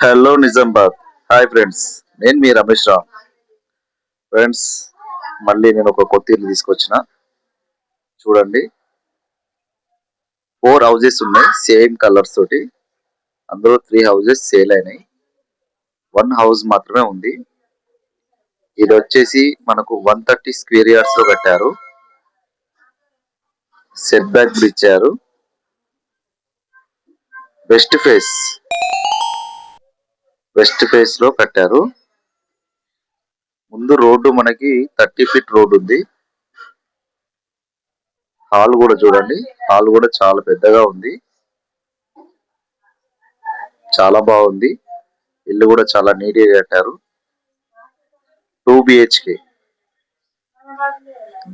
Hello Nizamabad. Hi friends, నేను మీ రమేష్ రావు. Friends, మళ్ళీ నేను ఒక కొత్త ఇల్లు తీసుకొచ్చిన. చూడండి, 4 హౌజెస్ ఉన్నాయి సేమ్ కలర్స్ తోటి. అందులో 3 హౌజెస్ సేల్ అయినాయి, 1 హౌస్ మాత్రమే ఉంది. ఇది వచ్చేసి మనకు 130 స్క్వేర్ యార్డ్స్ లో కట్టారు. సెట్ బ్యాక్ కూడా ఇచ్చారు. వెస్ట్ ఫేస్ లో కట్టారు. ముందు రోడ్డు మనకి 30 ఫీట్ రోడ్ ఉంది. హాల్ కూడా చూడండి, హాల్ కూడా చాలా పెద్దగా ఉంది, చాలా బాగుంది. ఇల్లు కూడా చాలా నీట్ గా కట్టారు. 2 బిహెచ్కే,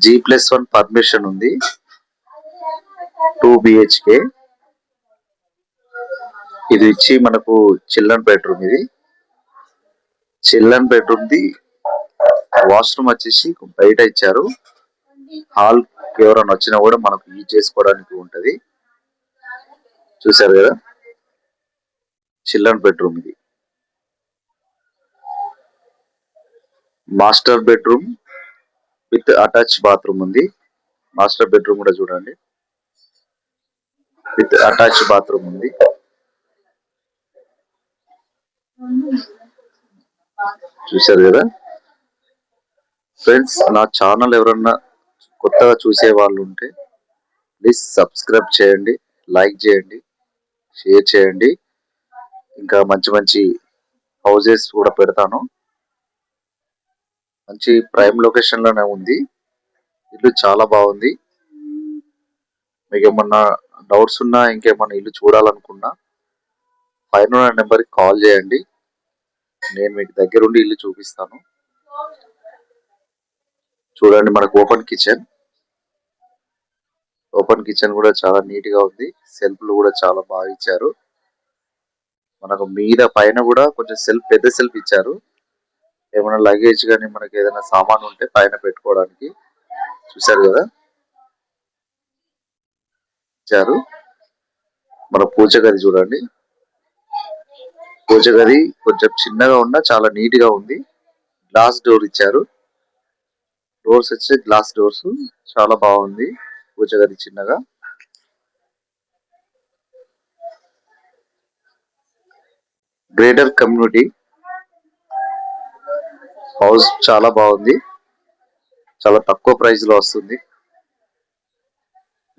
G+1 పర్మిషన్ ఉంది. 2 బిహెచ్కే. ఇది ఇచ్చి మనకు చిల్డ్రన్ బెడ్రూమ్. ఇది చిల్డ్రన్ బెడ్రూమ్ ది వాష్రూమ్ వచ్చేసి బయట ఇచ్చారు. హాల్ ఎవరైనా వచ్చినా కూడా మనకు యూజ్ చేసుకోవడానికి ఉంటది. చూసారు కదా, చిల్డ్రన్ బెడ్రూమ్. ఇది master bedroom with attach bathroom ఉంది. మాస్టర్ బెడ్రూమ్ కూడా చూడండి, విత్ అటాచ్ బాత్రూమ్ ఉంది. చూసారు కదా ఫ్రెండ్స్, నా ఛానల్ ఎవరన్నా కొత్తగా చూసే వాళ్ళు ఉంటే ప్లీజ్ సబ్స్క్రైబ్ చేయండి, లైక్ చేయండి, షేర్ చేయండి. ఇంకా మంచి మంచి హౌజెస్ కూడా పెడతాను. మంచి ప్రైమ్ లొకేషన్ లోనే ఉంది. ఇల్లు చాలా బాగుంది. మీకు ఏమన్నా డౌట్స్ ఉన్నా, ఇంకేమన్నా ఇల్లు చూడాలనుకున్నా పైన నెంబర్కి కాల్ చేయండి. నేను మీకు దగ్గరుండి ఇల్లు చూపిస్తాను. చూడండి, మనకు ఓపెన్ కిచెన్ కూడా చాలా నీట్ గా ఉంది. సెల్ఫ్లు కూడా చాలా బాగా ఇచ్చారు. మనకు మీద పైన కూడా కొంచెం పెద్ద సెల్ఫ్ ఇచ్చారు. ఏమైనా లగేజ్ కానీ మనకి ఏదైనా సామాన్ ఉంటే పైన పెట్టుకోవడానికి. చూసారు కదా, ఇచ్చారు. మన పూజ గది చూడండి, పూజ గది కొంచెం చిన్నగా ఉన్నా చాలా నీట్ గా ఉంది. గ్లాస్ డోర్ ఇచ్చారు. డోర్స్ వచ్చి గ్లాస్ డోర్స్, చాలా బాగుంది పూజ గది చిన్నగా. గ్రేటర్ కమ్యూనిటీ హౌస్ చాలా బాగుంది. చాలా తక్కువ ప్రైస్ లో వస్తుంది.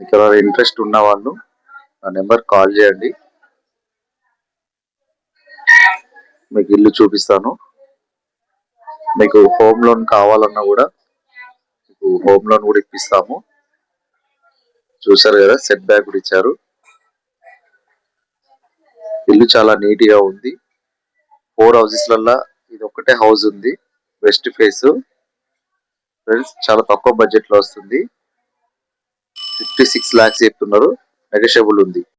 మీకు ఎవరైనా ఇంట్రెస్ట్ ఉన్న వాళ్ళు ఆ నెంబర్ కాల్ చేయండి, మీకు ఇల్లు చూపిస్తాను. మీకు హోమ్ లోన్ కావాలన్నా కూడా మీకు హోమ్ లోన్ కూడా ఇప్పిస్తాము. చూసారు కదా, సెట్ బ్యాక్ కూడా ఇచ్చారు. ఇల్లు చాలా నీట్ గా ఉంది. 4 హౌసెస్ లల్లా ఇది ఒకటే హౌస్ ఉంది, వెస్ట్ ఫేస్. ఫ్రెండ్స్, చాలా తక్కువ బడ్జెట్ లో వస్తుంది. 56 lakhs చెప్తున్నారు, నెగోషియబుల్ ఉంది.